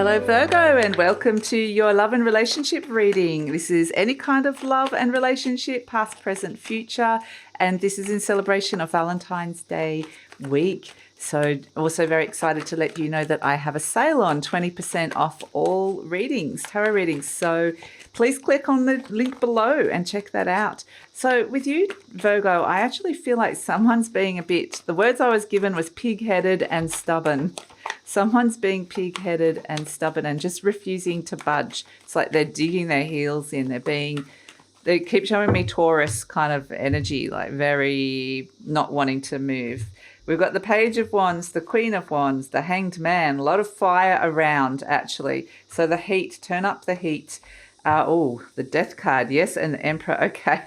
Hello Virgo, and welcome to your love and relationship reading. This is any kind of love and relationship, past, present, future, and this is in celebration of Valentine's Day week. So also very excited to let you know that I have a sale on 20% off all readings, tarot readings. So please click on the link below and check that out. So with you, Virgo, I actually feel like someone's being the words I was given was pig-headed and stubborn. Someone's being pig-headed and stubborn and just refusing to budge. It's like they're digging their heels in. They keep showing me Taurus kind of energy, like very not wanting to move. We've got the Page of Wands, the Queen of Wands, the Hanged Man, a lot of fire around actually. So the heat, turn up the heat. The Death card, yes, and the Emperor, okay.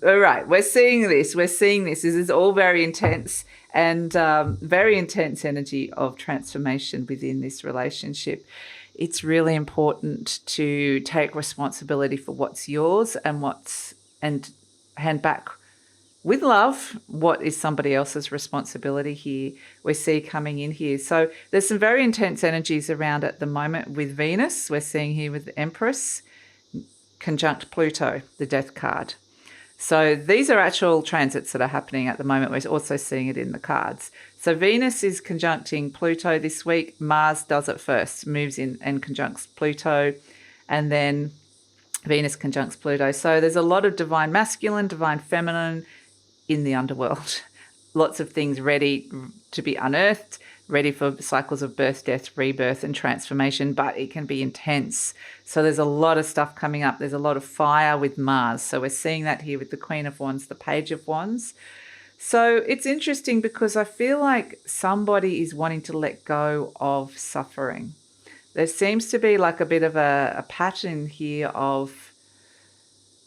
All right, we're seeing this. This is all very intense and very intense energy of transformation within this relationship. It's really important to take responsibility for what's yours and hand back with love what is somebody else's responsibility here. We see coming in here. So there's some very intense energies around at the moment with Venus. We're seeing here with the Empress conjunct Pluto, the Death card. So these are actual transits that are happening at the moment. We're also seeing it in the cards. So Venus is conjuncting Pluto this week. Mars does it first, moves in and conjuncts Pluto, and then Venus conjuncts Pluto. So there's a lot of divine masculine, divine feminine in the underworld. Lots of things ready to be unearthed, ready for cycles of birth, death, rebirth, and transformation, but it can be intense. So there's a lot of stuff coming up. There's a lot of fire with Mars. So we're seeing that here with the Queen of Wands, the Page of Wands. So it's interesting because I feel like somebody is wanting to let go of suffering. There seems to be like a bit of a pattern here of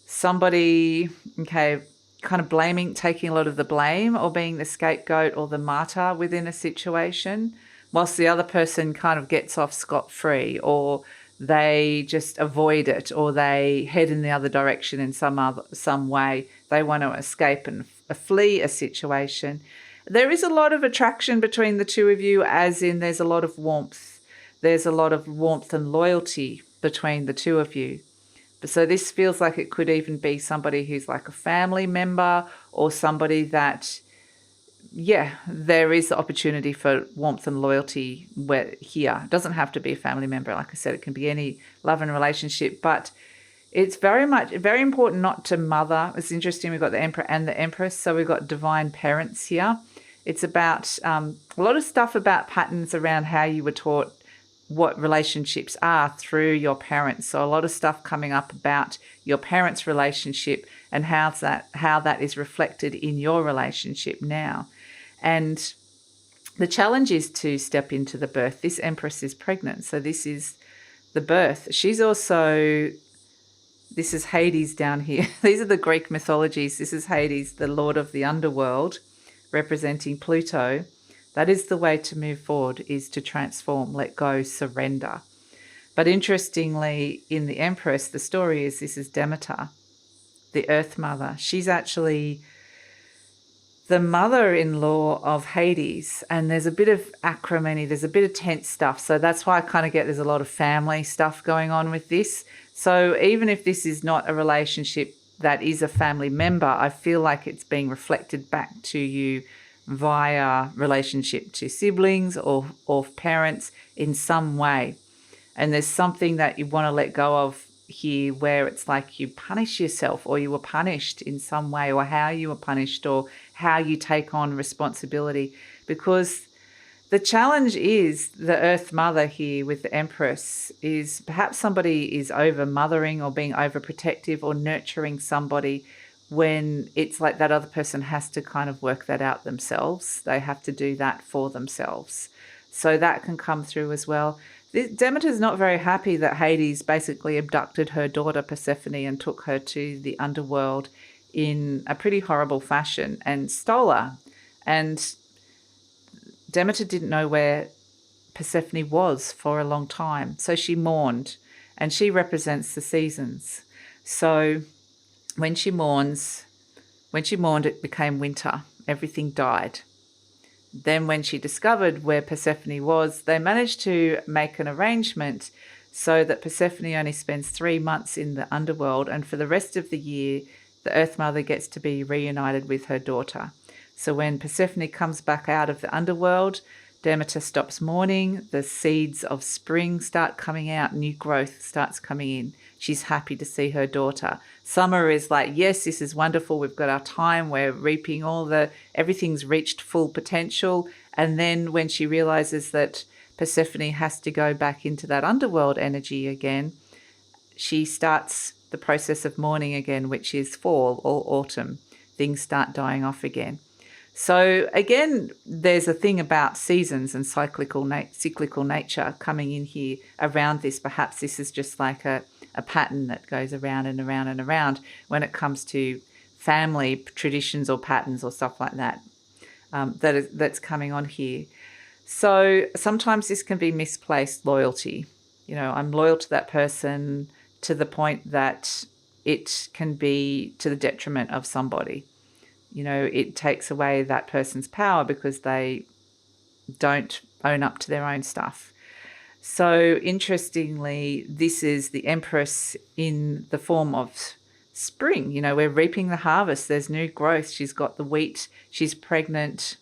somebody, kind of taking a lot of the blame or being the scapegoat or the martyr within a situation, whilst the other person kind of gets off scot-free, or they just avoid it, or they head in the other direction in some way. They want to escape and flee a situation. There is a lot of attraction between the two of you, as in there's a lot of warmth. There's a lot of warmth and loyalty between the two of you. So this feels like it could even be somebody who's like a family member, or somebody that, there is the opportunity for warmth and loyalty here. It doesn't have to be a family member. Like I said, it can be any love and relationship, but it's very important not to mother. It's interesting. We've got the Emperor and the Empress. So we've got divine parents here. It's about a lot of stuff about patterns around how you were taught what relationships are through your parents. So a lot of stuff coming up about your parents' relationship and how that is reflected in your relationship now. And the challenge is to step into the birth. This Empress is pregnant, so this is the birth. This is Hades down here. These are the Greek mythologies. This is Hades, the lord of the underworld, representing Pluto. That is the way to move forward, is to transform, let go, surrender. But interestingly, in the Empress, the story is this is Demeter, the Earth Mother. She's actually the mother-in-law of Hades, and there's a bit of acrimony, there's a bit of tense stuff. So that's why I kind of get there's a lot of family stuff going on with this. So even if this is not a relationship that is a family member, I feel like it's being reflected back to you via relationship to siblings or parents in some way. And there's something that you want to let go of here, where it's like you punish yourself, or you were punished in some way, or how you were punished, or how you take on responsibility. Because the challenge is the Earth Mother here with the Empress is perhaps somebody is over mothering or being overprotective or nurturing somebody, when it's like that other person has to kind of work that out themselves. They have to do that for themselves. So that can come through as well. Demeter's not very happy that Hades basically abducted her daughter Persephone and took her to the underworld in a pretty horrible fashion and stole her. And Demeter didn't know where Persephone was for a long time. So she mourned, and she represents the seasons. So when she mourned, it became winter. Everything died. Then when she discovered where Persephone was, they managed to make an arrangement so that Persephone only spends 3 months in the underworld, and for the rest of the year, the Earth Mother gets to be reunited with her daughter. So when Persephone comes back out of the underworld, Demeter stops mourning, the seeds of spring start coming out, new growth starts coming in. She's happy to see her daughter. Summer is like, yes, this is wonderful. We've got our time. We're reaping everything's reached full potential. And then when she realizes that Persephone has to go back into that underworld energy again, she starts the process of mourning again, which is fall or autumn. Things start dying off again. So again, there's a thing about seasons and cyclical nature coming in here around this. Perhaps this is just like a pattern that goes around and around and around when it comes to family traditions or patterns or stuff like that, that's coming on here. So sometimes this can be misplaced loyalty. You know, I'm loyal to that person to the point that it can be to the detriment of somebody. You know, it takes away that person's power because they don't own up to their own stuff. So interestingly, this is the Empress in the form of spring. You know, we're reaping the harvest. There's new growth. She's got the wheat. She's pregnant.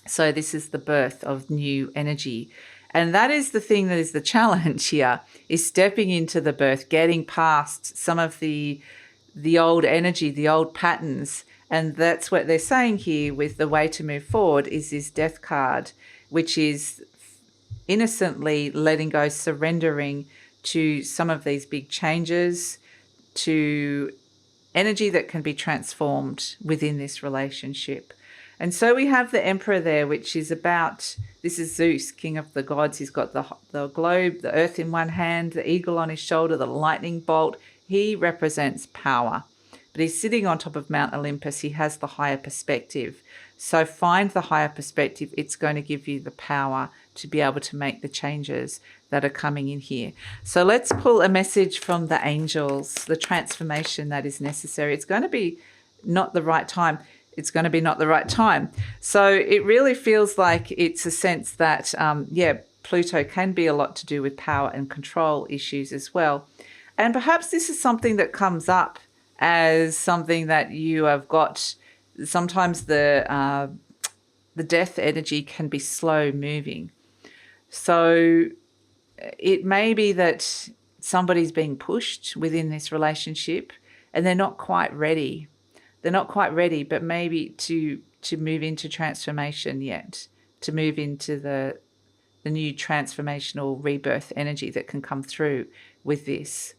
So this is the birth of new energy. And that is the thing that is the challenge here, is stepping into the birth, getting past some of the old energy, the old patterns. And that's what they're saying here with the way to move forward is this death card, which is innocently letting go, surrendering to some of these big changes, to energy that can be transformed within this relationship. And so we have the Emperor there, which is about, this is Zeus, king of the gods. He's got the globe, the earth in one hand, the eagle on his shoulder, the lightning bolt. He represents power. But he's sitting on top of Mount Olympus. He has the higher perspective. So find the higher perspective. It's going to give you the power to be able to make the changes that are coming in here. So let's pull a message from the angels, the transformation that is necessary. It's going to be not the right time. It's going to be not the right time. So it really feels like it's a sense that, Pluto can be a lot to do with power and control issues as well. And perhaps this is something that comes up as something that you have got. Sometimes the death energy can be slow moving. So it may be that somebody's being pushed within this relationship and they're not quite ready. They're not quite ready, but maybe to move into transformation yet, to move into the new transformational rebirth energy that can come through with this.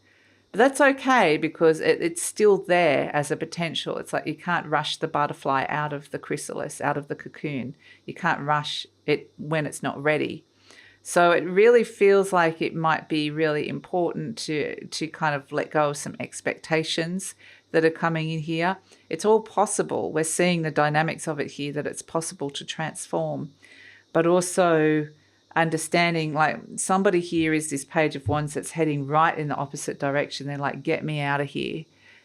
But that's okay because it's still there as a potential. It's like you can't rush the butterfly out of the chrysalis, out of the cocoon. You can't rush it when it's not ready. So it really feels like it might be really important to kind of let go of some expectations that are coming in here. It's all possible. We're seeing the dynamics of it here, that it's possible to transform, but also understanding, like, somebody here is this Page of Wands that's heading right in the opposite direction. They're like, get me out of here.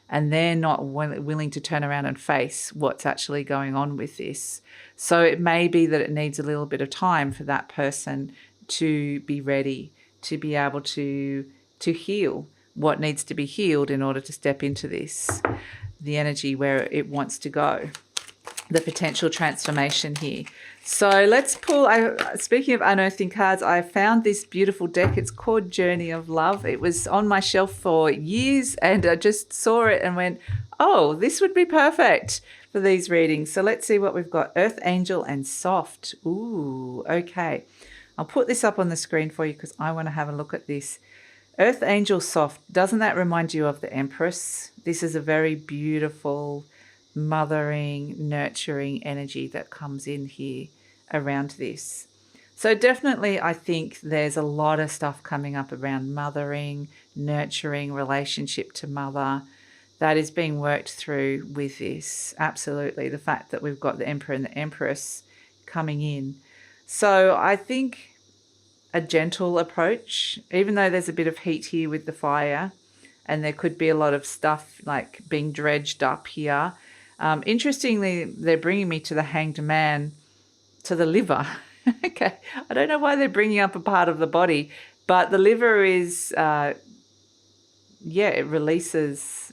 And they're not willing to turn around and face what's actually going on with this. So it may be that it needs a little bit of time for that person to be ready, to be able to heal what needs to be healed in order to step into this, the energy where it wants to go, the potential transformation here. So let's pull, speaking of unearthing cards, I found this beautiful deck. It's called Journey of Love. It was on my shelf for years and I just saw it and went, oh, this would be perfect for these readings. So let's see what we've got. Earth Angel and Soft. Ooh, okay. I'll put this up on the screen for you because I want to have a look at this. Earth Angel Soft. Doesn't that remind you of the Empress? This is a very beautiful, mothering, nurturing energy that comes in here around this. So definitely I think there's a lot of stuff coming up around mothering, nurturing, relationship to mother that is being worked through with this. Absolutely. The fact that we've got the Emperor and the Empress coming in. So I think a gentle approach, even though there's a bit of heat here with the fire and there could be a lot of stuff like being dredged up here. Interestingly, they're bringing me to the Hanged Man. to the liver. Okay, I don't know why they're bringing up a part of the body, but the liver is, it releases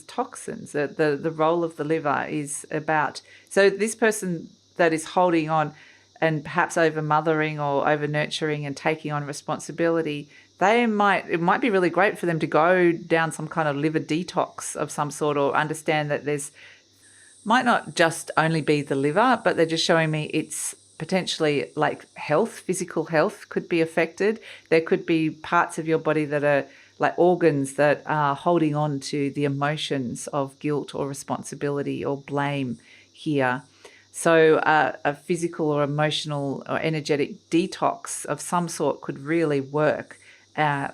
toxins. The role of the liver is about, so this person that is holding on and perhaps over mothering or over nurturing and taking on responsibility, it might be really great for them to go down some kind of liver detox of some sort, or understand that there's might not just only be the liver, but they're just showing me it's potentially like health, physical health could be affected. There could be parts of your body that are like organs that are holding on to the emotions of guilt or responsibility or blame here. So a physical or emotional or energetic detox of some sort could really work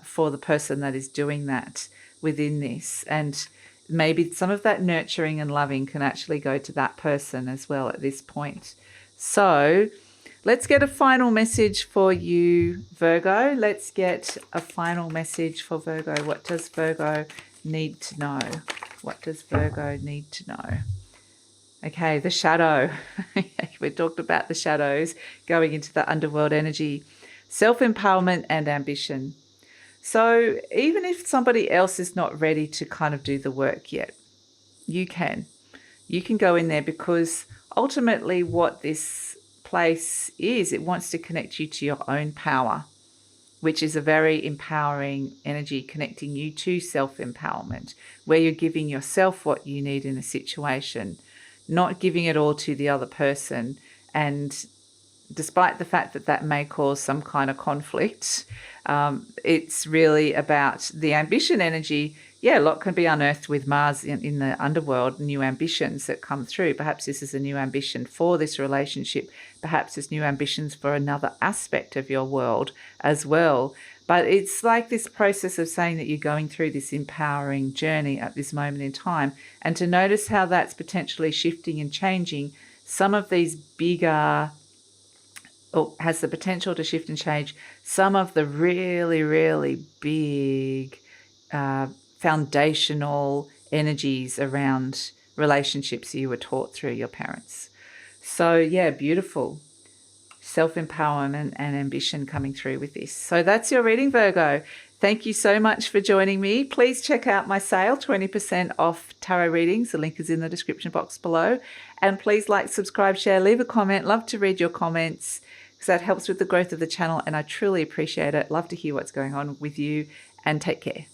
for the person that is doing that within this. And maybe some of that nurturing and loving can actually go to that person as well at this point. So let's get a final message for you, Virgo. Let's get a final message for Virgo. What does Virgo need to know? What does Virgo need to know? Okay, the shadow. We talked about the shadows going into the underworld energy. Self-empowerment and ambition. So even if somebody else is not ready to kind of do the work yet, you can. You can go in there, because ultimately what this place is, it wants to connect you to your own power, which is a very empowering energy, connecting you to self-empowerment, where you're giving yourself what you need in a situation, not giving it all to the other person. And despite the fact that that may cause some kind of conflict, it's really about the ambition energy. Yeah, a lot can be unearthed with Mars in the underworld, new ambitions that come through. Perhaps this is a new ambition for this relationship. Perhaps it's new ambitions for another aspect of your world as well. But it's like this process of saying that you're going through this empowering journey at this moment in time, and to notice how that's potentially shifting and changing some of these bigger, or has the potential to shift and change some of the really, really big foundational energies around relationships you were taught through your parents. So yeah, beautiful. Self-empowerment and ambition coming through with this. So that's your reading, Virgo. Thank you so much for joining me. Please check out my sale, 20% off tarot readings. The link is in the description box below. And please like, subscribe, share, leave a comment. Love to read your comments, because that helps with the growth of the channel, and I truly appreciate it. Love to hear what's going on with you, and take care.